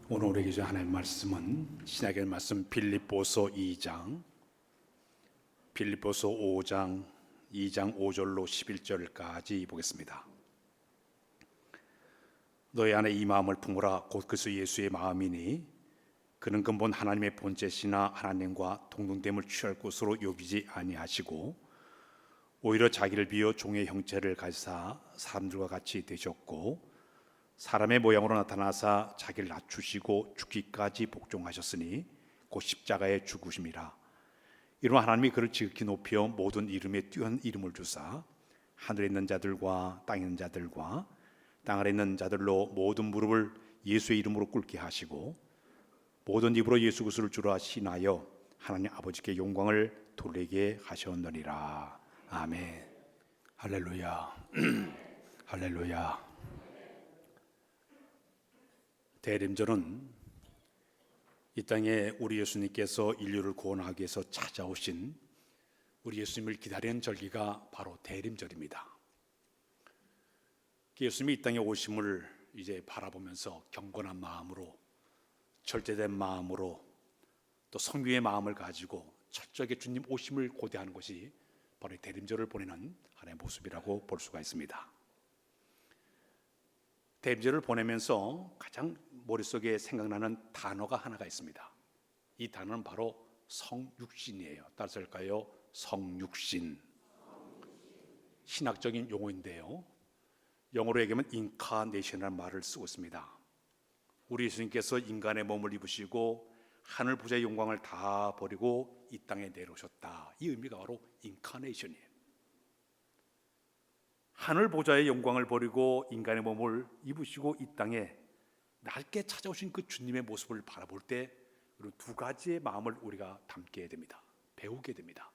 오늘 우리에게 주신 하나님의 말씀은 신약의 말씀 빌립보서 2장, 빌립보서 5장 2장 5절로 11절까지 보겠습니다. 너희 안에 이 마음을 품으라. 곧 그리스도 예수의 마음이니 그는 근본 하나님의 본체시나 하나님과 동등됨을 취할 것으로 여기지 아니하시고 오히려 자기를 비어 종의 형체를 가지사 사람들과 같이 되셨고 사람의 모양으로 나타나사 자기를 낮추시고 죽기까지 복종하셨으니 곧 십자가에 죽으심이라. 이로 하나님이 그를 지극히 높여 모든 이름에 뛰어난 이름을 주사 하늘에 있는 자들과 땅에 있는 자들과 땅 아래 있는 자들로 모든 무릎을 예수의 이름으로 꿇게 하시고 모든 입으로 예수 그리스도를 주라 신하여 하나님 아버지께 영광을 돌리게 하셨느니라. 아멘. 할렐루야. 할렐루야. 대림절은 이 땅에 우리 예수님께서 인류를 구원하기 위해서 찾아오신 우리 예수님을 기다리는 절기가 바로 대림절입니다. 예수님이 이 땅에 오심을 이제 바라보면서 경건한 마음으로, 절제된 마음으로, 또 성유의 마음을 가지고 철저하게 주님 오심을 고대하는 것이 바로 이 대림절을 보내는 하나의 모습이라고 볼 수가 있습니다. 대림절을 보내면서 가장 머릿속에 생각나는 단어가 하나가 있습니다. 이 단어는 바로 성육신이에요. 따라서 할까요? 성육신. 신학적인 용어인데요, 영어로 얘기하면 인카네이션이라는 말을 쓰고 있습니다. 우리 예수님께서 인간의 몸을 입으시고 하늘 보좌의 영광을 다 버리고 이 땅에 내려오셨다. 이 의미가 바로 인카네이션이에요. 하늘 보좌의 영광을 버리고 인간의 몸을 입으시고 이 땅에 낮게 찾아오신 그 주님의 모습을 바라볼 때 두 가지의 마음을 우리가 담게 됩니다. 배우게 됩니다.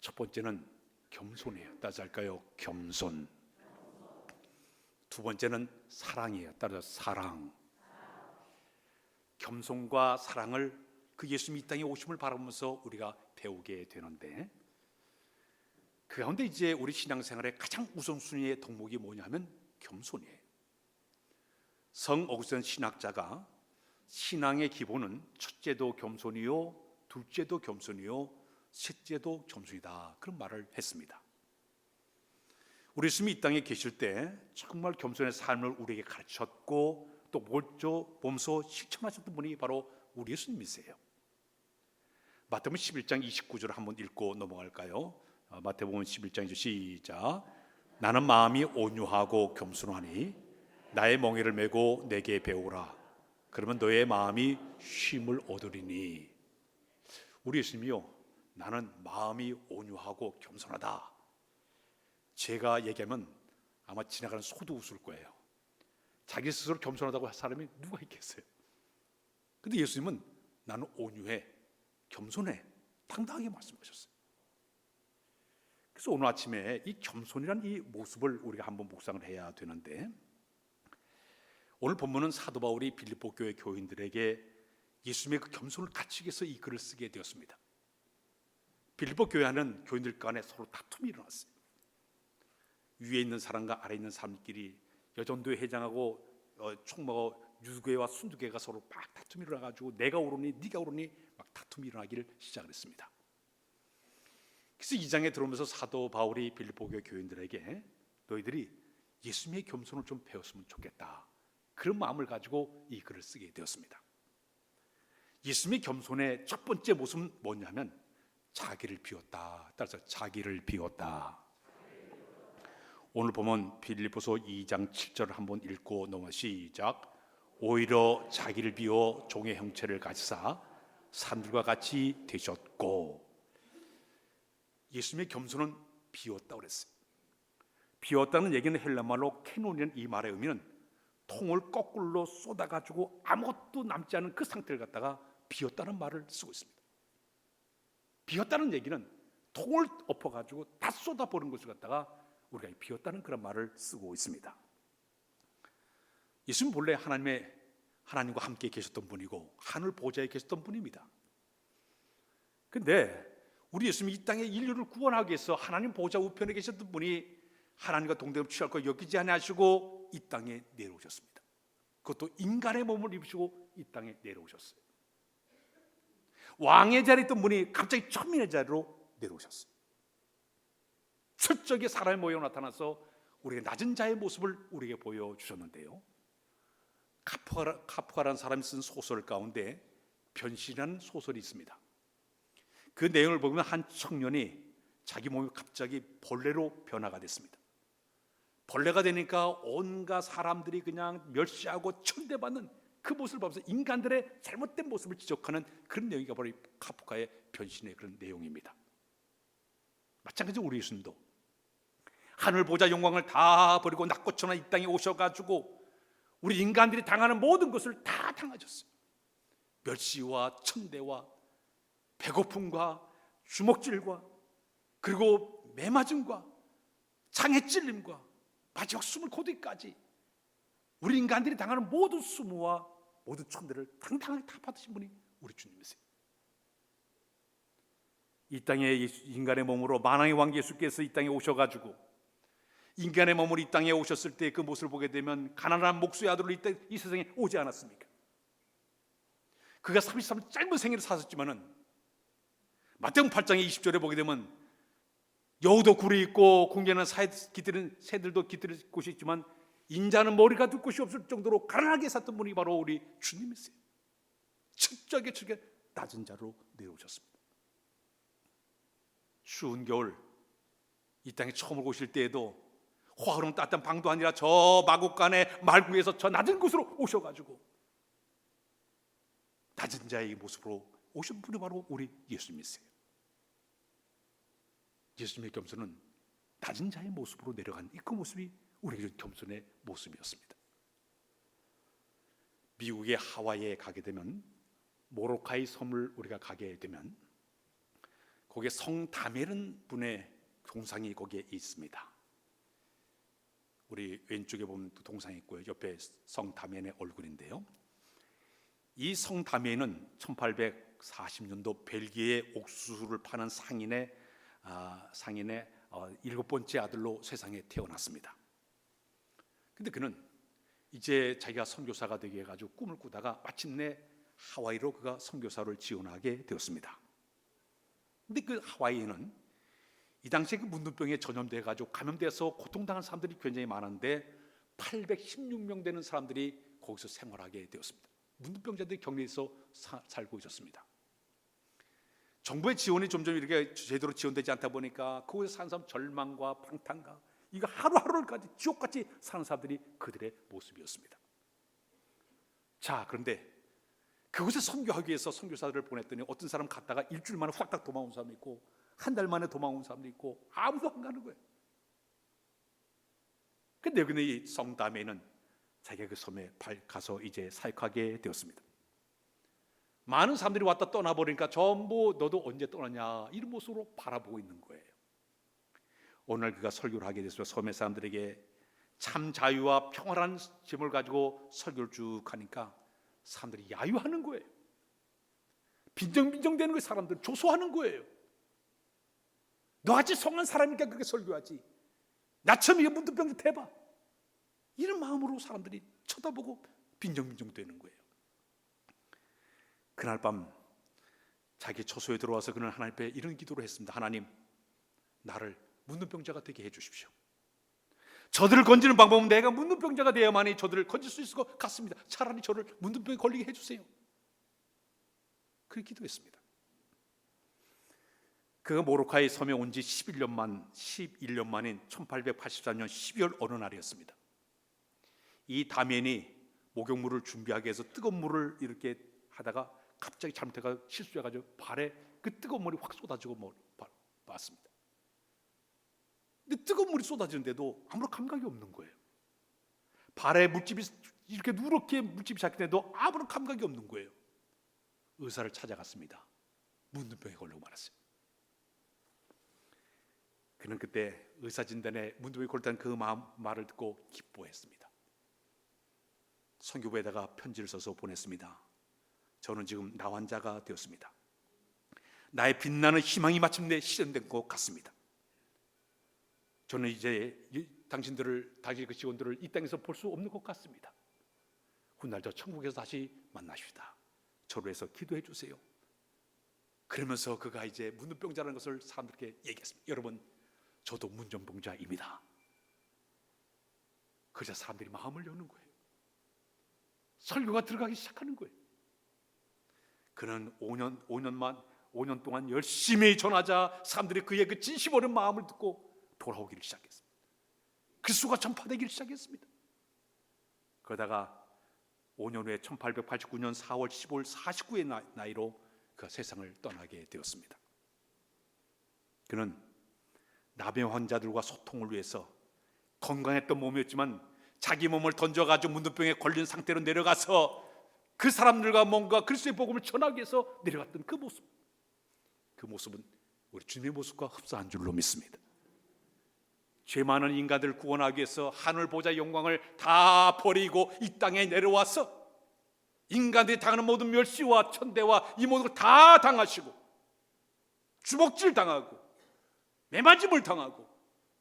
첫 번째는 겸손이에요. 따라서 할까요? 겸손. 두 번째는 사랑이에요. 따라서 사랑. 겸손과 사랑을 그 예수님이 이 땅에 오심을 바라보면서 우리가 배우게 되는데, 그 가운데 이제 우리 신앙생활의 가장 우선순위의 덕목이 뭐냐면 겸손이에요. 성 어구스틴 신학자가 신앙의 기본은 첫째도 겸손이요, 둘째도 겸손이요, 셋째도 겸손이다, 그런 말을 했습니다. 우리 예수님이 이 땅에 계실 때 정말 겸손의 삶을 우리에게 가르쳤고 또 보면서 실천하셨던 분이 바로 우리 예수님이세요. 마태복음 11장 29절을 한번 읽고 넘어갈까요? 마태복음 11장 2절 시작. 나는 마음이 온유하고 겸손하니 나의 멍에를 메고 내게 배우라. 그러면 너의 마음이 쉼을 얻으리니. 우리 예수님이요, 나는 마음이 온유하고 겸손하다. 제가 얘기하면 아마 지나가는 소도 웃을 거예요. 자기 스스로 겸손하다고 할 사람이 누가 있겠어요? 근데 예수님은 나는 온유해, 겸손해, 당당하게 말씀하셨어요. 그래서 오늘 아침에 이 겸손이라는 이 모습을 우리가 한번 묵상을 해야 되는데, 오늘 본문은 사도 바울이 빌립보 교회 교인들에게 예수님의 그 겸손을 갖추기 위해서 이 글을 쓰게 되었습니다. 빌립보 교회 안은 교인들 간에 서로 다툼이 일어났어요. 위에 있는 사람과 아래 있는 사람끼리, 여전도회 회장하고 총무하고 유두계와 순두계가 서로 막 다툼이 일어나가지고 내가 옳으니 네가 옳으니 막 다툼이 일어나기를 시작을 했습니다. 그래서 이 장에 들어오면서 사도 바울이 빌립보 교회 교인들에게 너희들이 예수님의 겸손을 좀 배웠으면 좋겠다, 그런 마음을 가지고 이 글을 쓰게 되었습니다. 예수님의 겸손의 첫 번째 모습은 뭐냐면 자기를 비웠다. 따라서 자기를 비웠다. 오늘 보면 빌립보서 2장 7절을 한번 읽고 넘어 시작. 오히려 자기를 비워 종의 형체를 가지사 사람들과 같이 되셨고. 예수님의 겸손은 비웠다고 그랬어요. 비웠다는 얘기는 헬라말로 케논이라는 이 말의 의미는 통을 거꾸로 쏟아가지고 아무것도 남지 않은 그 상태를 갖다가 비웠다는 말을 쓰고 있습니다. 비웠다는 얘기는 통을 엎어가지고 다 쏟아버린 것을 갖다가 우리가 비웠다는 그런 말을 쓰고 있습니다. 예수는 본래 하나님과 함께 계셨던 분이고 하늘 보좌에 계셨던 분입니다. 그런데 우리 예수님이 이 땅에 인류를 구원하기 위해서 하나님 보좌 우편에 계셨던 분이 하나님과 동등을 취할 것 여기지 아니하시고 이 땅에 내려오셨습니다. 그것도 인간의 몸을 입으시고 이 땅에 내려오셨어요. 왕의 자리에 있던 분이 갑자기 천민의 자리로 내려오셨어요. 철저하게 사람의 모양으로 나타나서 우리의 낮은 자의 모습을 우리에게 보여주셨는데요, 카프카라는 사람이 쓴 소설 가운데 변신이라는 소설이 있습니다. 그 내용을 보면 한 청년이 자기 몸이 갑자기 벌레로 변화가 됐습니다. 벌레가 되니까 온갖 사람들이 그냥 멸시하고 천대받는 그 모습을 보면서 인간들의 잘못된 모습을 지적하는 그런 내용이 바로 카프카의 변신의 그런 내용입니다. 마찬가지로 우리 예수님도 하늘 보좌 영광을 다 버리고 낙고처나 이 땅에 오셔가지고 우리 인간들이 당하는 모든 것을 다 당하셨어요. 멸시와 천대와 배고픔과 주먹질과 그리고 매맞음과 창에 찔림과 마지막 숨을 고르기까지 우리 인간들이 당하는 모든 수모와 모든 천대를 당당하게 다 받으신 분이 우리 주님이세요. 이 땅에 인간의 몸으로 만왕의 왕 예수께서 이 땅에 오셔가지고 인간의 몸으로 이 땅에 오셨을 때 그 모습을 보게 되면 가난한 목수의 아들로 이 세상에 오지 않았습니까? 그가 33년 짧은 생애를 사셨지만은 마태복음 8장의 20절에 보게 되면 여우도 굴이 있고 궁전에는 새들도 깃들일 곳이 있지만 인자는 머리가 둘 곳이 없을 정도로 가난하게 샀던 분이 바로 우리 주님이세요. 철저하게 낮은 자로 내려오셨습니다. 추운 겨울 이 땅에 처음 오실 때에도 화흐름 따뜻한 방도 아니라 저 마곡간의 말구에서 저 낮은 곳으로 오셔가지고 낮은 자의 모습으로 오신 분이 바로 우리 예수님이세요. 예수님의 겸손은 낮은 자의 모습으로 내려간 그 모습이 우리 겸손의 모습이었습니다. 미국의 하와이에 가게 되면 모로카이 섬을 우리가 가게 되면 거기에 성 다메른 분의 동상이 거기에 있습니다. 우리 왼쪽에 보면 동상이 있고요, 옆에 성 다메의 얼굴인데요, 이 성 다메는 1840년도 벨기에 옥수수를 파는 상인의 7번째 아들로 세상에 태어났습니다. 근데 그는 이제 자기가 선교사가 되게 해가지고 꿈을 꾸다가 마침내 하와이로 그가 선교사를 지원하게 되었습니다. 근데 그 하와이에는 이 당시에 그 문둥병에 전염돼 가지고 감염돼서 고통당한 사람들이 굉장히 많은데 816명 되는 사람들이 거기서 생활하게 되었습니다. 문둥병자들이 격리해서 살고 있었습니다. 정부의 지원이 점점 이렇게 제대로 지원되지 않다 보니까 거기서 사는 사람 절망과 방탕과 이거 하루하루까지 지옥같이 사는 사람들이 그들의 모습이었습니다. 자, 그런데 그곳에 선교하기 위해서 선교사들을 보냈더니 어떤 사람 갔다가 일주일 만에 확 도망온 사람이 있고 한 달 만에 도망온 사람도 있고 아무도 안 가는 거예요. 근데 여기는 이 성담에는 자기가 그 섬에 가서 이제 사역하게 되었습니다. 많은 사람들이 왔다 떠나버리니까 전부 너도 언제 떠나냐 이런 모습으로 바라보고 있는 거예요. 오늘 그가 설교를 하게 됐어요. 섬의 사람들에게 참 자유와 평화라는 제목을 가지고 설교를 쭉 하니까 사람들이 야유하는 거예요. 빈정빈정대는 거예요. 사람들 조소하는 거예요. 너같이 성한 사람이니까 그렇게 설교하지, 나처럼 이게 문둥병자 대봐, 이런 마음으로 사람들이 쳐다보고 빈정빈정대는 거예요. 그날 밤 자기 처소에 들어와서 그는 하나님 앞에 이런 기도를 했습니다. 하나님, 나를 문둥병자가 되게 해주십시오. 저들을 건지는 방법은 내가 문둥병자가 되어야만이 저들을 건질 수 있을 것 같습니다. 차라리 저를 문둥병에 걸리게 해주세요. 그렇게 기도했습니다. 그가 모로카이 섬에 온 지 11년 만인 1884년 12월 어느 날이었습니다. 이 다멘이 목욕물을 준비하기 위해서 뜨거운 물을 이렇게 하다가 갑자기 잘못해가 실수해가지고 발에 그 뜨거운 물이 확 쏟아지고 맞습니다. 근데 뜨거운 물이 쏟아지는데도 아무런 감각이 없는 거예요. 발에 물집이 이렇게 누렇게 물집이 잡히는데도 아무런 감각이 없는 거예요. 의사를 찾아갔습니다. 문둥병에 걸리고 말았어요. 그는 그때 의사 진단에 문둥병에 걸렸다는 그 말을 듣고 기뻐했습니다. 선교부에다가 편지를 써서 보냈습니다. 저는 지금 나환자가 되었습니다. 나의 빛나는 희망이 마침내 실현된 것 같습니다. 저는 이제 당신들을, 당신의 그 직원들을 이 땅에서 볼 수 없는 것 같습니다. 훗날 저 천국에서 다시 만나시다. 저로 해서 기도해 주세요. 그러면서 그가 이제 문둥병자라는 것을 사람들께 얘기했습니다. 여러분, 저도 문둥병자입니다. 그러자 사람들이 마음을 여는 거예요. 설교가 들어가기 시작하는 거예요. 그는 5년 동안 열심히 전하자 사람들이 그의 그 진심 어린 마음을 듣고 돌아오기를 시작했습니다. 그리스도가 전파되기를 시작했습니다. 그러다가 5년 후에 1889년 4월 15일 49의 나이로 그 세상을 떠나게 되었습니다. 그는 나병 환자들과 소통을 위해서 건강했던 몸이었지만 자기 몸을 던져가지고 문둥병에 걸린 상태로 내려가서 그 사람들과 뭔가 그리스도의 복음을 전하기 위해서 내려갔던 그 모습은 우리 주님의 모습과 흡사한 줄로 믿습니다. 죄 많은 인간들을 구원하기 위해서 하늘 보좌의 영광을 다 버리고 이 땅에 내려와서 인간들이 당하는 모든 멸시와 천대와 이 모든 걸 다 당하시고 주먹질 당하고 매맞음을 당하고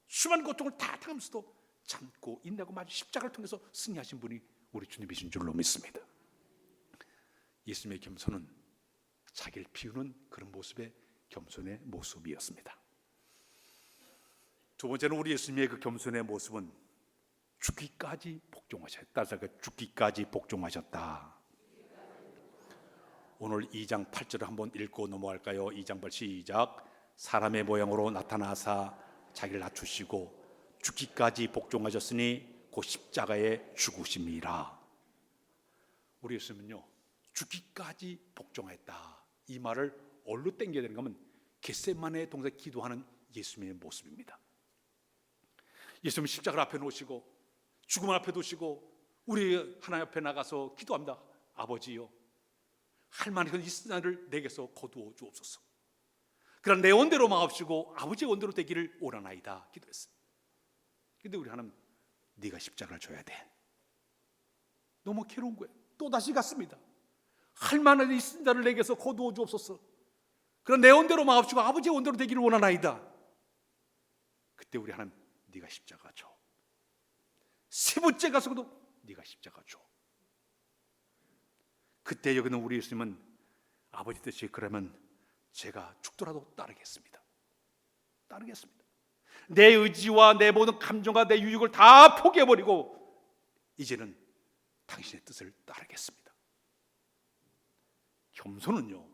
수많은 고통을 다 당하면서도 참고 인내하고 마주 십자가를 통해서 승리하신 분이 우리 주님이신 줄로 믿습니다. 예수님의 겸손은 자기를 비우는 그런 모습의 겸손의 모습이었습니다. 두 번째는 우리 예수님의 그 겸손의 모습은 죽기까지 복종하셨다. 따라서 죽기까지 복종하셨다. 오늘 2장 8절을 한번 읽고 넘어갈까요? 2장 8 시작. 사람의 모양으로 나타나사 자기를 낮추시고 죽기까지 복종하셨으니 곧 십자가에 죽으심이라. 우리 예수님은요, 죽기까지 복종했다. 이 말을 어디로 땡겨야 되는가 하면 겟세마네 동산에 기도하는 예수님의 모습입니다. 예수님은 십자가를 앞에 놓으시고 죽음을 앞에 두시고 우리 하나님 앞에 나가서 기도합니다. 아버지요, 할 만한 이 순간을 내게서 거두어 주옵소서. 그러나 내 원대로 마옵시고 아버지의 원대로 되기를 원하나이다 기도했어요. 근데 우리 하나님, 네가 십자가를 져야 돼. 너무 괴로운 거예요. 또 다시 갔습니다. 할 만한 이 순간을 내게서 거두어 주옵소서. 그러나 내 원대로 마옵시고 아버지의 원대로 되기를 원하나이다. 그때 우리 하나님, 네가 십자가 져. 세 번째 가서도 네가 십자가 져. 그때 여기는 우리 예수님은 아버지 뜻이 그러면 제가 죽더라도 따르겠습니다. 내 의지와 내 모든 감정과 내 유익을 다 포기해버리고 이제는 당신의 뜻을 따르겠습니다. 겸손은요,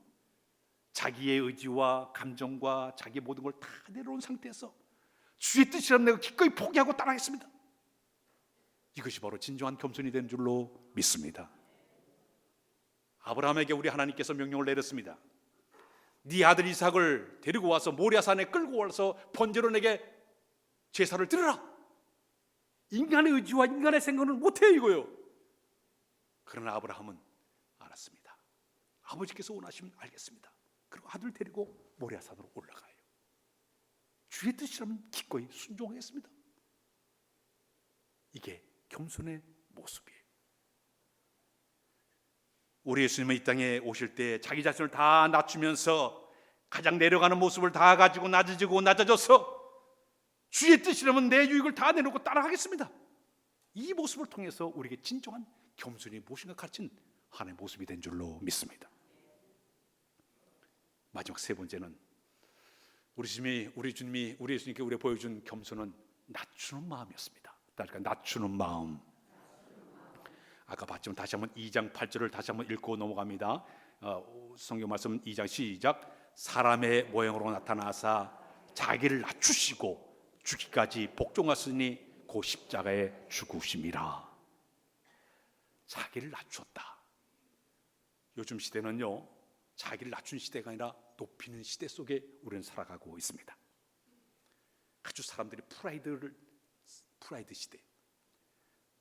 자기의 의지와 감정과 자기 모든 걸 다 내려놓은 상태에서 주의 뜻이라는 내가 기꺼이 포기하고 따르겠습니다. 이것이 바로 진정한 겸손이 되는 줄로 믿습니다. 아브라함에게 우리 하나님께서 명령을 내렸습니다. 네 아들 이삭을 데리고 와서 모리아산에 끌고 와서 번제로 내게 제사를 드려라. 인간의 의지와 인간의 생각은 못해 이거요. 그러나 아브라함은 알았습니다. 아버지께서 원하시면 알겠습니다. 그리고 아들 데리고 모리아산으로 올라가요. 주의 뜻이라면 기꺼이 순종하겠습니다. 이게 겸손의 모습이에요. 우리 예수님은 이 땅에 오실 때 자기 자신을 다 낮추면서 가장 내려가는 모습을 다 가지고 낮아져서 주의 뜻이라면 내 유익을 다 내놓고 따라가겠습니다. 이 모습을 통해서 우리에게 진정한 겸손이 무엇인가 가르친 하나님의 모습이 된 줄로 믿습니다. 마지막 세 번째는 우리 주님이 우리 예수님께 우리에게 보여준 겸손은 낮추는 마음이었습니다. 그러니까 낮추는 마음. 아까 봤지만 다시 한번 2장 8절을 다시 한번 읽고 넘어갑니다. 성경 말씀 2장 시작. 사람의 모양으로 나타나사 자기를 낮추시고 죽기까지 복종하시니 그 십자가에 죽으심이라. 자기를 낮추었다. 요즘 시대는요, 자기를 낮춘 시대가 아니라 높이는 시대 속에 우리는 살아가고 있습니다. 아주 사람들이 프라이드 시대.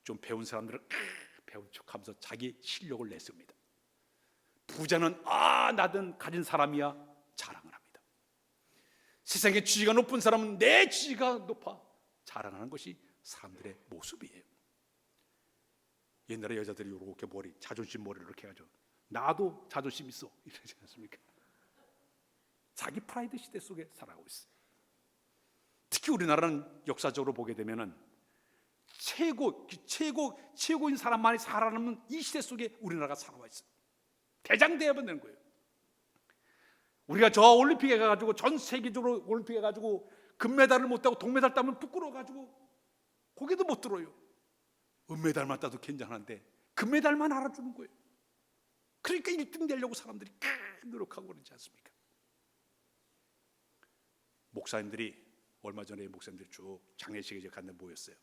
좀 배운 사람들은 배운 척하면서 자기 실력을 내세웁니다. 부자는 나는 가진 사람이야 자랑을 합니다. 세상에 지위가 높은 사람은 내 지위가 높아 자랑하는 것이 사람들의 모습이에요. 옛날에 여자들이 이렇게 자존심 머리를 이렇게 해가지고 나도 자존심 있어 이러지 않습니까? 자기 프라이드 시대 속에 살아가고 있어요. 특히 우리나라는 역사적으로 보게 되면은 최고인 사람만이 살아남는 이 시대 속에 우리나라가 살아와 있어요. 대장대회만 되는 거예요. 우리가 저 올림픽에 가가지고 전 세계적으로 올림픽에 가지고 금메달을 못 따고 동메달 따면 부끄러워가지고 거기도 못 들어요. 은메달만 따도 괜찮은데 금메달만 알아주는 거예요. 그러니까 1등 되려고 사람들이 노력하고 그러지 않습니까? 목사님들이 얼마 전에 목사님들이 쭉 장례식에 갔는데 모였어요.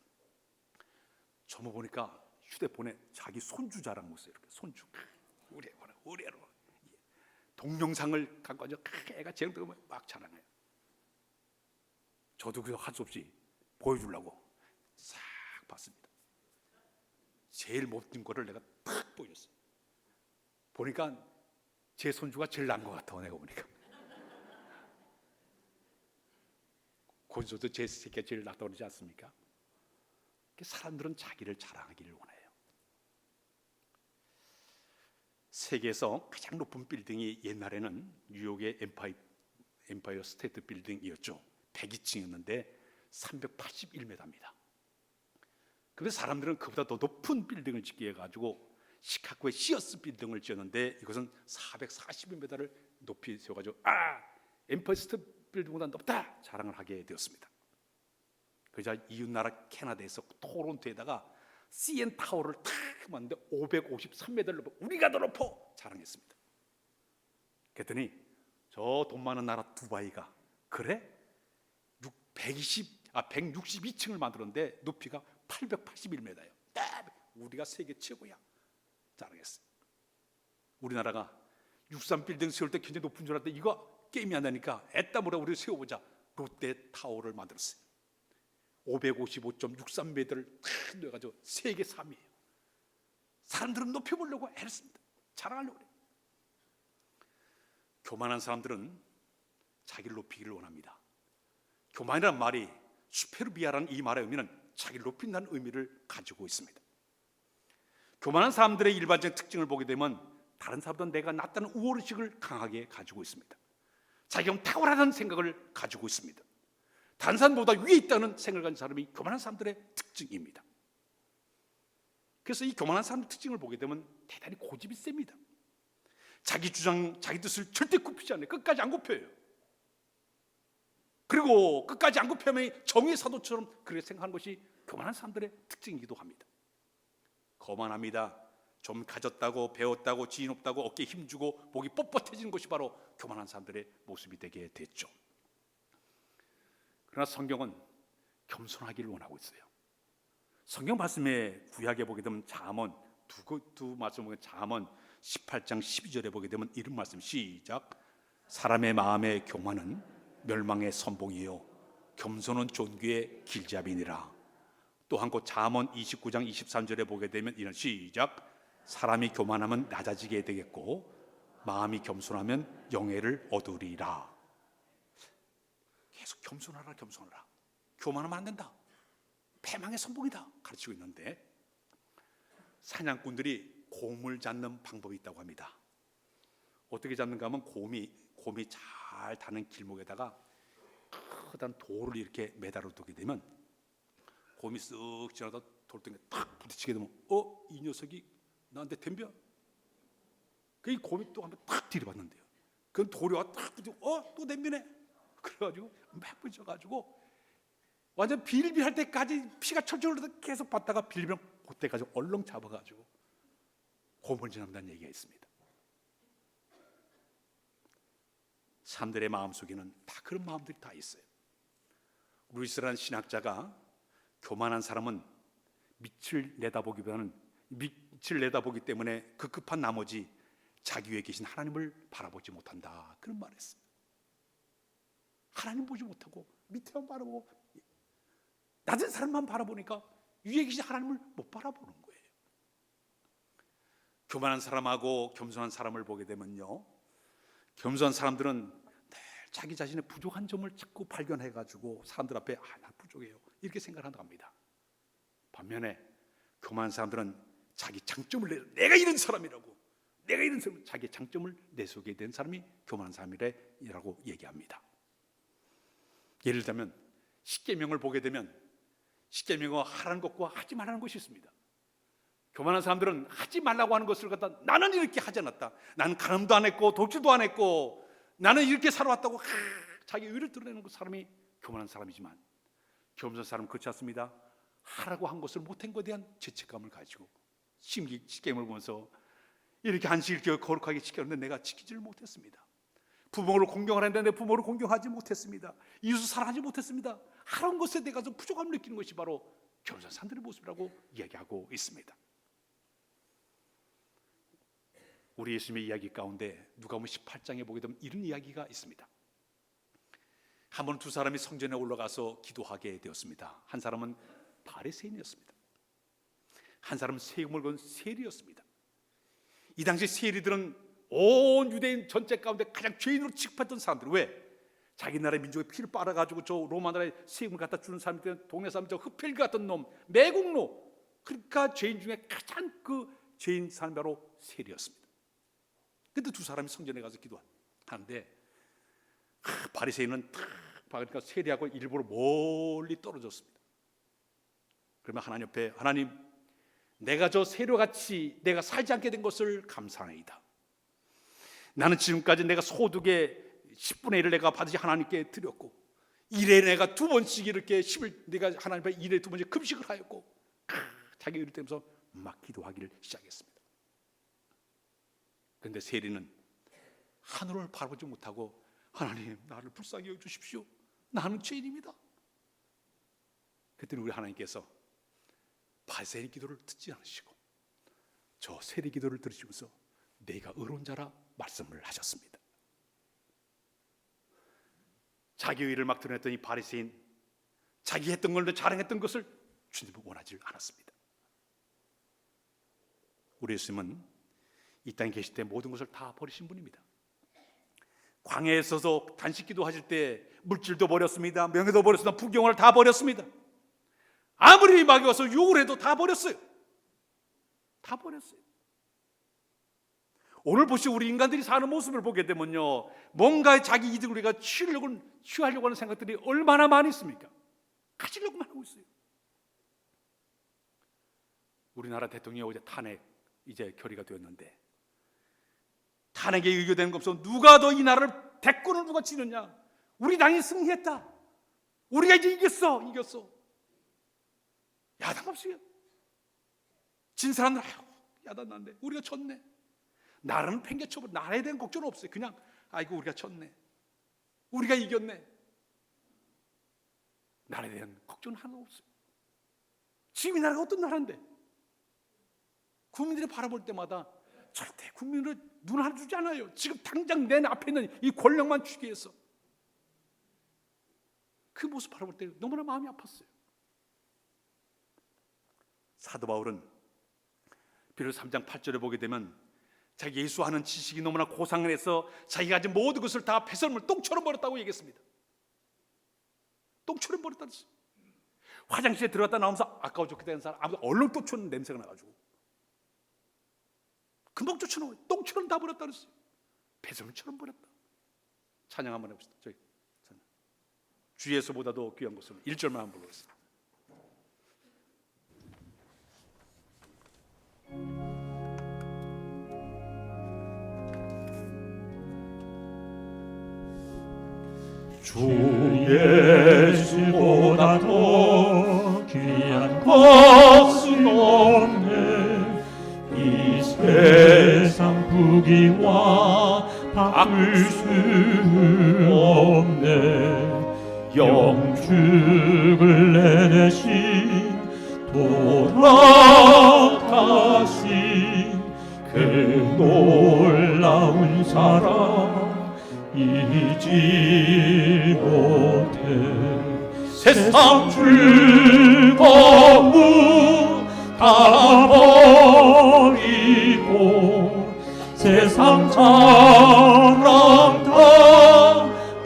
저거 보니까 휴대폰에 자기 손주 자랑 못해요. 이렇게 손주 우리 애로 동영상을 갖고 와서 애가 제대로 막 자랑해요. 저도 그거 할 수 없이 보여주려고 싹 봤습니다. 제일 못된 거를 내가 탁 보였어요. 보니까 제 손주가 제일 나은 것 같아. 내가 보니까 곤소도 제 새끼가 제일 낫다고 그러지 않습니까? 사람들은 자기를 자랑하기를 원해요. 세계에서 가장 높은 빌딩이 옛날에는 뉴욕의 엠파이어 스테이트 빌딩이었죠. 102층이었는데 381m입니다. 그런데 사람들은 그보다 더 높은 빌딩을 짓기 위해 가지고 시카고의 시어스 빌딩을 지었는데 이것은 440m를 높이 세워가지고 엠파이어 스테이트 빌딩보다 높다 자랑을 하게 되었습니다. 그러자 이웃나라 캐나다에서 토론토에다가 CN 타워를 탁 만드는데 553m를 높여 우리가 더 높어 자랑했습니다. 그랬더니 저 돈 많은 나라 두바이가 그래? 162층을 만들었는데 높이가 881m예요. 우리가 세계 최고야 자랑했어요. 우리나라가 63빌딩 세울 때 굉장히 높은 줄 알았는데 이거 게임이 안 되니까 애따무라 우리 세워보자. 롯데타워를 만들었어요. 555.63m를 탁 넣어가지고 세계 3위예요. 사람들은 높여보려고 애썼습니다. 자랑하려고 그래요. 교만한 사람들은 자기를 높이기를 원합니다. 교만이라는 말이 수페르비아라는 이 말의 의미는 자기를 높인다는 의미를 가지고 있습니다. 교만한 사람들의 일반적인 특징을 보게 되면 다른 사람보다 내가 낫다는 우월의식을 강하게 가지고 있습니다. 자기가 탁월하다는 생각을 가지고 있습니다. 다른 사람보다 위에 있다는 생각을 가진 사람이 교만한 사람들의 특징입니다. 그래서 이 교만한 사람의 특징을 보게 되면 대단히 고집이 셉니다. 자기 주장, 자기 뜻을 절대 굽히지 않아요. 끝까지 안 굽혀요. 그리고 끝까지 안 굽히면 정의의 사도처럼 그렇게 생각하는 것이 교만한 사람들의 특징이기도 합니다. 거만합니다. 좀 가졌다고 배웠다고 지위 높다고 어깨에 힘주고 목이 뻣뻣해지는 것이 바로 교만한 사람들의 모습이 되게 됐죠. 그러나 성경은 겸손하기를 원하고 있어요. 성경 말씀에 구약에 보게 되면 잠언 두 말씀 보면 잠언 18장 12절에 보게 되면 이런 말씀 시작. 사람의 마음의 교만은 멸망의 선봉이요 겸손은 존귀의 길잡이니라. 또 한 곳 잠언 29장 23절에 보게 되면 이런 시작. 사람이 교만하면 낮아지게 되겠고 마음이 겸손하면 영예를 얻으리라. 계속 겸손하라. 교만하면 안 된다. 패망의 선봉이다 가르치고 있는데 사냥꾼들이 곰을 잡는 방법이 있다고 합니다. 어떻게 잡는가 하면 곰이 잘 타는 길목에다가 크단 돌을 이렇게 매달아 두게 되면 곰이 쓱 지나다 돌덩이에 탁 부딪히게 되면 이 녀석이 나한테 덤벼. 그 곰이 또 한번 탁 들이받는데요. 그건 돌이 와 탁 부딪히고 또 덤비네. 그래가지고 막 부딪혀가지고 완전 빌빌할 때까지 피가 철철 흘러서 계속 받다가 빌비면 그때까지 얼렁 잡아가지고 곰을 지난다는 얘기가 있습니다. 사람들의 마음속에는 다 그런 마음들이 다 있어요. 루이스라는 신학자가 교만한 사람은 밑을 내다보기 때문에 급급한 나머지 자기 위에 계신 하나님을 바라보지 못한다 그런 말을 했어요. 하나님 보지 못하고 밑에만 바라보고 낮은 사람만 바라보니까 위에 계신 하나님을 못 바라보는 거예요. 교만한 사람하고 겸손한 사람을 보게 되면요, 겸손한 사람들은 늘 자기 자신의 부족한 점을 자꾸 발견해가지고 사람들 앞에 나 부족해요 이렇게 생각한다고 합니다. 반면에 교만한 사람들은 자기 장점을 내가 이런 사람이라고 자기 장점을 내세우게 된 사람이 교만한 사람이라고 얘기합니다. 예를 들면 십계명을 보게 되면 십계명은 하라는 것과 하지 말라는 것이 있습니다. 교만한 사람들은 하지 말라고 하는 것을 갖다 나는 이렇게 하지 않았다, 나는 간음도 안 했고 도둑질도 안 했고 나는 이렇게 살아왔다고 자기 의를 드러내는 그 사람이 교만한 사람이지만, 겸손한 사람은 그렇지 않습니다. 하라고 한 것을 못한 것에 대한 죄책감을 가지고 십계명을 보면서 이렇게 안식일 이렇게 거룩하게 지켰는데 내가 지키지를 못했습니다. 부모를 공경을 했는데 내 부모를 공경하지 못했습니다. 이웃을 사랑하지 못했습니다. 하라는 것에 대해서 부족함을 느끼는 것이 바로 겸손한 사람들의 모습이라고 이야기하고 있습니다. 우리 예수님의 이야기 가운데 누가복음 18장에 보게 되면 이런 이야기가 있습니다. 한 번 두 사람이 성전에 올라가서 기도하게 되었습니다. 한 사람은 바리새인이었습니다. 한 사람은 세금을 건 세리였습니다. 이 당시 세리들은 온 유대인 전체 가운데 가장 죄인으로 취급했던 사람들. 왜? 자기 나라의 민족의 피를 빨아가지고 저 로마 나라에 세금을 갖다 주는 사람들, 동네 사람, 저 흡혈귀 같은 놈, 매국노. 그러니까 죄인 중에 가장 그 죄인 사람이 바로 세리였습니다. 근데 두 사람이 성전에 가서 기도하는데 바리새인은 탁 그러니까 세리하고 일부러 멀리 떨어졌습니다. 그러면 하나님 옆에, 하나님, 내가 저 세리와 같이 내가 살지 않게 된 것을 감사하나이다. 나는 지금까지 내가 소득의 10분의 1을 내가 받으시 하나님께 드렸고, 일에 내가 두 번씩 이렇게 10을 내가 하나님 앞에 일에 두 번씩 금식을 하였고, 자기 의를 때면서 막 기도하기를 시작했습니다. 그런데 세리는 하늘을 바라보지 못하고, 하나님, 나를 불쌍히 여겨주십시오. 나는 죄인입니다. 그때는 우리 하나님께서 바리새인 기도를 듣지 않으시고 저 세리 기도를 들으시면서 내가 의로운 자라 말씀을 하셨습니다. 자기 의를 막 드러냈더니 바리새인, 자기 했던 걸, 자랑했던 것을 주님은 원하지 않았습니다. 우리 예수님은 이 땅에 계실 때 모든 것을 다 버리신 분입니다. 광야에 서서 단식기도 하실 때 물질도 버렸습니다. 명예도 버렸습니다. 부경을 다 버렸습니다. 아무리 마귀 와서 욕을 해도 다 버렸어요. 다 버렸어요. 오늘 보시고 우리 인간들이 사는 모습을 보게 되면요, 뭔가 자기 이득을 우리가 취하려고 하는 생각들이 얼마나 많이 있습니까? 가지려고만 하고 있어요. 우리나라 대통령이 어제 탄핵 이제 결의가 되었는데, 탄핵에 의결되는 것 없어 누가 더 이 나라를 대권을 누가 치느냐? 우리 당이 승리했다. 우리가 이제 이겼어. 야당 없어요. 진 사람들 아유 야단 난데 우리가 졌네. 나라는 팽개쳐버려. 나라에 대한 걱정은 없어요. 그냥 아이고 우리가 졌네, 우리가 이겼네. 나라에 대한 걱정은 하나 없어요. 지금 이 나라가 어떤 나라인데 국민들이 바라볼 때마다 절대 국민을 눈 하나 주지 않아요. 지금 당장 내 앞에 있는 이 권력만 주기 위해서. 그 모습 바라볼 때 너무나 마음이 아팠어요. 사도 바울은 빌립보서 3장 8절에 보게 되면 자기 예수하는 지식이 너무나 고상을 해서 자기가 가진 모든 것을 다 배설물 똥처럼 버렸다고 얘기했습니다. 똥처럼 버렸다는 거죠. 화장실에 들어갔다 나오면서 아까워 죽게 되는 사람 아무도 얼른 쫓아오는 냄새가 나가지고 금방 쫓아나와요. 똥처럼 다 버렸다 그랬어요. 배설물처럼 버렸다. 찬양 한번 해봅시다. 저희 주 예수보다도 귀한 것을 1절만 한번 불러보겠습니다. 주 예수보다 더 귀한 것은 없네. 이 세상 부귀와 바꿀 수 없네. 영축을 내내신 돌아가신 그 놀라운 사랑 잊지 못해. 세상 즐거움 다 버리고 세상 자랑 다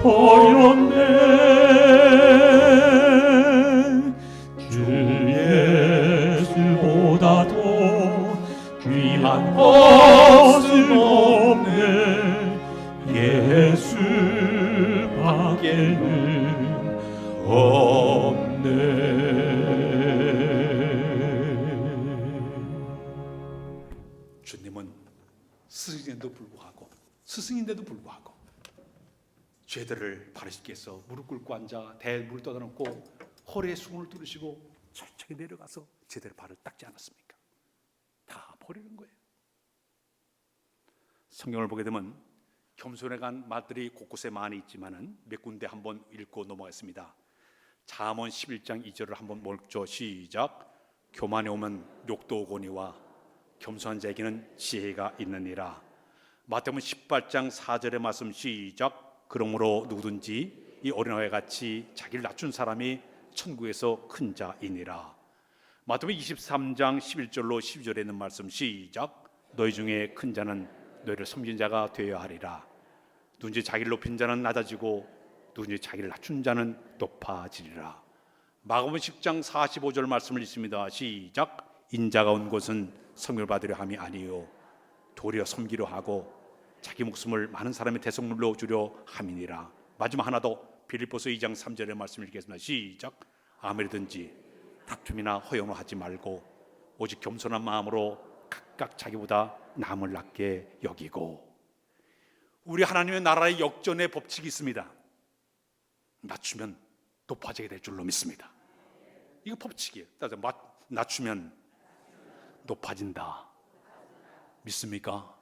버렸네. 주 예수보다 더 귀한 것은 없네. 예수밖에는 없네. 장로님인데도 불구하고, 스승인데도 불구하고 죄들을 바르시기 위해서 무릎 꿇고 앉아 대물 떠다놓고 허리에 수건을 두르시고 천천히 내려가서 제대로 발을 닦지 않았습니까? 다 버리는 거예요. 성경을 보게 되면 겸손에 간 말들이 곳곳에 많이 있지만은 몇 군데 한번 읽고 넘어가겠습니다. 잠언 11장 2절을 한번 읽죠. 시작. 교만에 오면 욕도 오거니와 겸손한 자에게는 지혜가 있느니라. 마태복음 18장 4절의 말씀 시작. 그러므로 누구든지 이 어린아이 같이 자기를 낮춘 사람이 천국에서 큰 자이니라. 마태복음 23장 11절로 12절에 있는 말씀 시작. 너희 중에 큰 자는 너희를 섬긴 자가 되어야 하리라. 누군지 자기를 높인 자는 낮아지고 누군지 자기를 낮춘 자는 높아지리라. 마가복음 10장 45절 말씀을 읽습니다. 시작. 인자가 온 곳은 섬김을 받으려 함이 아니요 도리어 섬기려 하고 자기 목숨을 많은 사람의 대속물로 주려 함이니라. 마지막 하나 더 빌립보서 2장 3절의 말씀을 읽겠습니다. 시작. 아무리든지 다툼이나 허용을 하지 말고 오직 겸손한 마음으로 각각 자기보다 남을 낮게 여기고. 우리 하나님의 나라의 역전의 법칙이 있습니다. 낮추면 높아지게 될 줄로 믿습니다. 이거 법칙이에요. 따라서 낮추면 높아진다. 믿습니까?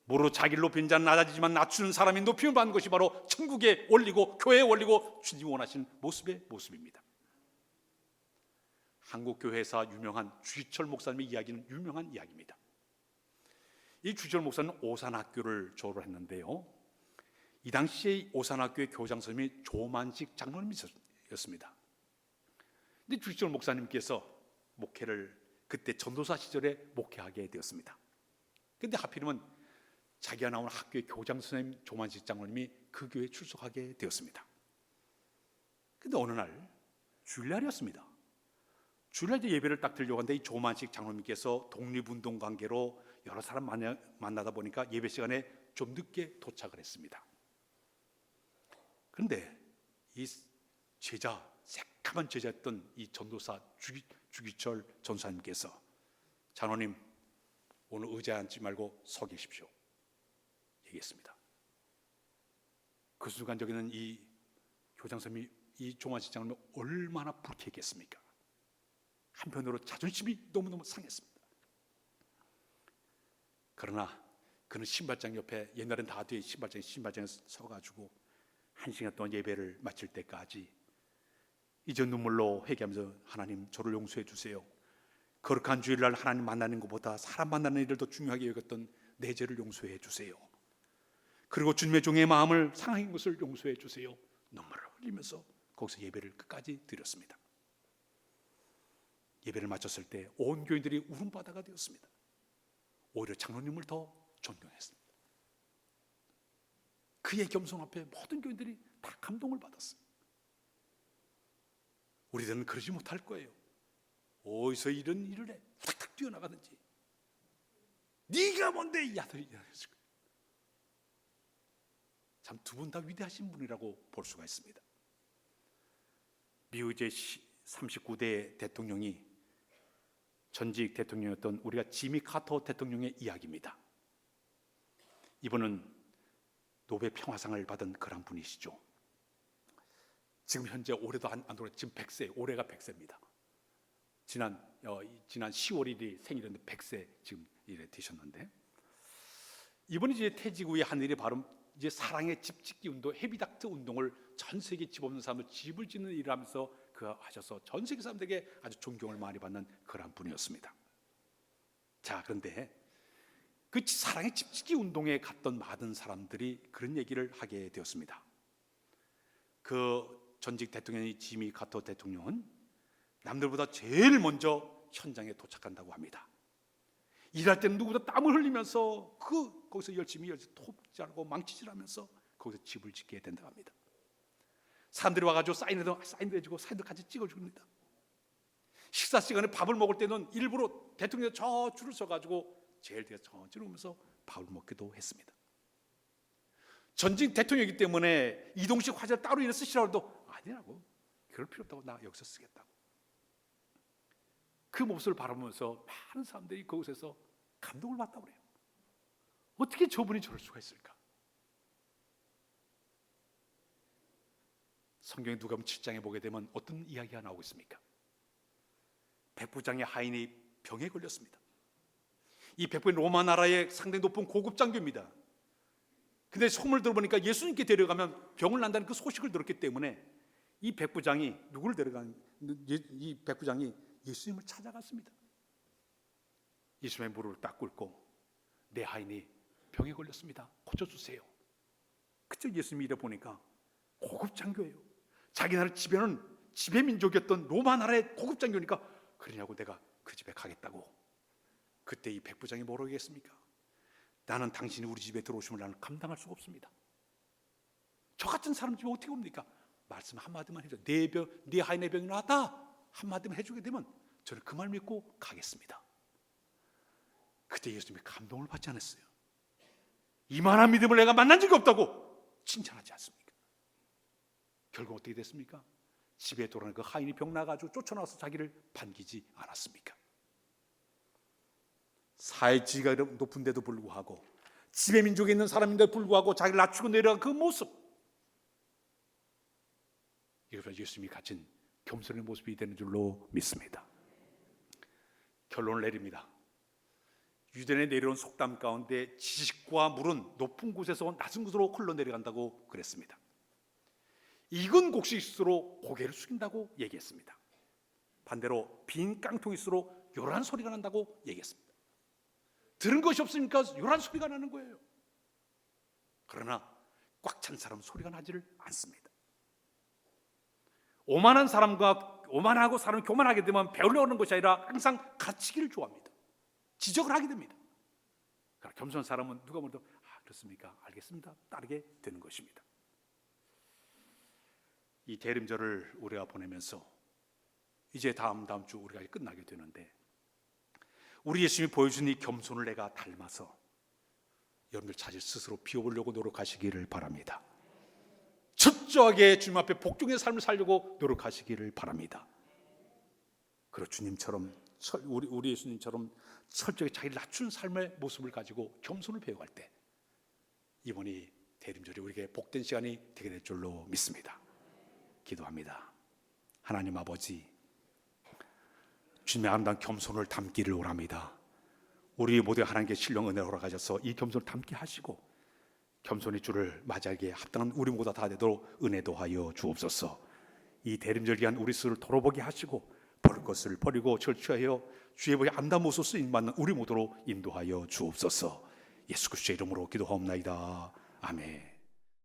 모로 자기를 높인 자는 낮아지지만 낮추는 사람이 높임을 받는 것이 바로 천국에 올리고 교회에 올리고 주님이 원하신 모습입니다. 한국교회에서 유명한 주기철 목사님의 이야기는 유명한 이야기입니다. 이 주기철 목사는 오산학교를 졸업을 했는데요, 이 당시에 오산학교의 교장 선생님이 조만식 장로님이었습니다. 근데 주기철 목사님께서 목회를 그때 전도사 시절에 목회하게 되었습니다. 근데 하필이면 자기가 나온 학교의 교장 선생님 조만식 장로님이 그 교회에 출석하게 되었습니다. 근데 어느 날 주일날이었습니다. 주일날 예배를 딱 드리려고 하는데 이 조만식 장로님께서 독립운동 관계로 여러 사람 만나다 보니까 예배 시간에 좀 늦게 도착을 했습니다. 그런데 이 제자, 새까만 제자였던 이 전도사 주기철 전사님께서 장로님 오늘 의자에 앉지 말고 서 계십시오 얘기했습니다. 그 순간 저기는 이 교장선생님이 이 조만식 장로님이 얼마나 불쾌했겠습니까? 한편으로 자존심이 너무너무 상했습니다. 그러나 그는 신발장 옆에, 옛날엔 다 뒤에 신발장에 서가지고 1시간 동안 예배를 마칠 때까지 이제 눈물로 회개하면서 하나님 저를 용서해 주세요. 거룩한 주일날 하나님 만나는 것보다 사람 만나는 일을 더 중요하게 여겼던 내 죄를 용서해 주세요. 그리고 주님의 종의 마음을 상한 것을 용서해 주세요. 눈물을 흘리면서 거기서 예배를 끝까지 드렸습니다. 예배를 마쳤을 때 온 교인들이 울음바다가 되었습니다. 오히려 장로님을 더 존경했습니다. 그의 겸손 앞에 모든 교인들이 다 감동을 받았어요. 우리들은 그러지 못할 거예요. 어디서 이런 일을 해? 탁탁 뛰어나가든지. 네가 뭔데 이 아들이. 참 두 분 다 위대하신 분이라고 볼 수가 있습니다. 미국 제 39대 대통령이 전직 대통령이었던 우리가 지미 카터 대통령의 이야기입니다. 이분은 노벨 평화상을 받은 그런 분이시죠. 지금 현재 올해도 안 돌아, 지금 100세, 올해가 100세입니다. 지난 10월 1일이 생일인데 100세 지금 이래 되셨는데, 이분이 이제 퇴직 후에 한 일이 바로 이제 사랑의 집 짓기 운동, 헤비닥트 운동을 전 세계 집 없는 사람들 집을 짓는 일을 하면서 그 하셔서 전 세계 사람들에게 아주 존경을 많이 받는 그런 분이었습니다. 자, 그런데 그 사랑의 집 짓기 운동에 갔던 많은 사람들이 그런 얘기를 하게 되었습니다. 그 전직 대통령이 지미 카터 대통령은 남들보다 제일 먼저 현장에 도착한다고 합니다. 일할 때는 누구보다 땀을 흘리면서 거기서 열심히 톱질하고 망치질하면서 거기서 집을 짓게 된다고 합니다. 사람들이 와가지고 사인도 해주고 사인도 같이 찍어줍니다. 식사 시간에 밥을 먹을 때는 일부러 대통령이 저 줄을 서가지고 제일 뒤에 천천히 오면서 밥을 먹기도 했습니다. 전직 대통령이기 때문에 이동식 화제를 따로 일을 쓰시라고 해도 아니라고, 그럴 필요 없다고, 나 여기서 쓰겠다고. 그 모습을 바라보면서 많은 사람들이 그곳에서 감동을 받다고 그래요. 어떻게 저분이 저럴 수가 있을까? 성경에 누가복음 7장에 보게 되면 어떤 이야기가 나오고 있습니까? 백부장의 하인이 병에 걸렸습니다. 이 백부는 로마 나라의 상당히 높은 고급 장교입니다. 근데 소문을 들어보니까 예수님께 데려가면 병을 난다는 그 소식을 들었기 때문에 이 백부장이 누구를 이 백부장이 예수님을 찾아갔습니다. 예수님의 무릎을 딱 꿇고 내 하인이 병에 걸렸습니다. 고쳐주세요. 그때 예수님이 이래 보니까 고급 장교예요. 자기 나라 지배 민족이었던 로마 나라의 고급 장교니까 그러냐고 내가 그 집에 가겠다고. 그때 이 백부장이 뭐라고 했겠습니까? 나는 당신이 우리 집에 들어오시면 나는 감당할 수가 없습니다. 저 같은 사람 집에 어떻게 옵니까? 말씀 한마디만 해줘. 네 하인의 병이 나았다 한마디만 해주게 되면 저는 그 말 믿고 가겠습니다. 그때 예수님이 감동을 받지 않았어요. 이만한 믿음을 내가 만난 적이 없다고 칭찬하지 않습니까? 결국 어떻게 됐습니까? 집에 돌아오는 그 하인이 병 나가지고 쫓아나와서 자기를 반기지 않았습니까? 사회지위가 높은데도 불구하고 지배 민족에 있는 사람인데도 불구하고 자기를 낮추고 내려간 그 모습, 이것은 예수님이 가진 겸손의 모습이 되는 줄로 믿습니다. 결론을 내립니다. 유대인에 내려온 속담 가운데 지식과 물은 높은 곳에서 낮은 곳으로 흘러내려간다고 그랬습니다. 익은 곡식일수록 고개를 숙인다고 얘기했습니다. 반대로 빈 깡통일수록 요란한 소리가 난다고 얘기했습니다. 들은 것이 없으니까 요란한 소리가 나는 거예요. 그러나 꽉 찬 사람은 소리가 나지를 않습니다. 오만하고 사람이 교만하게 되면 배우려고 하는 것이 아니라 항상 가르치기를 좋아합니다. 지적을 하게 됩니다. 그러나 겸손한 사람은 누가 뭐래도 그렇습니까? 알겠습니다. 따르게 되는 것입니다. 이 대림절을 우리가 보내면서 이제 다음 주 우리가 끝나게 되는데 우리 예수님이 보여준 이 겸손을 내가 닮아서 여러분들 자질 스스로 비워보려고 노력하시기를 바랍니다. 철저하게 주님 앞에 복종의 삶을 살려고 노력하시기를 바랍니다. 그리고 주님처럼 우리 예수님처럼 철저하게 자기를 낮춘 삶의 모습을 가지고 겸손을 배워갈 때 이번이 대림절이 우리에게 복된 시간이 되게 될 줄로 믿습니다. 기도합니다. 하나님 아버지, 주님의 아름다운 겸손을 담기를 원합니다. 우리 모두가 하나님께 신령 은혜를 허락하셔서 이 겸손을 담게 하시고 겸손의 주를 맞이하기에 합당한 우리 모두 다 되도록 은혜도 하여 주옵소서. 이 대림절 기간 우리 스스로를 돌아보게 하시고 버릴 것을 버리고 절취하여 주의 보에 아름다운 모습 쓰임받는 우리 모두로 인도하여 주옵소서. 예수 그리스도의 이름으로 기도하옵나이다. 아멘.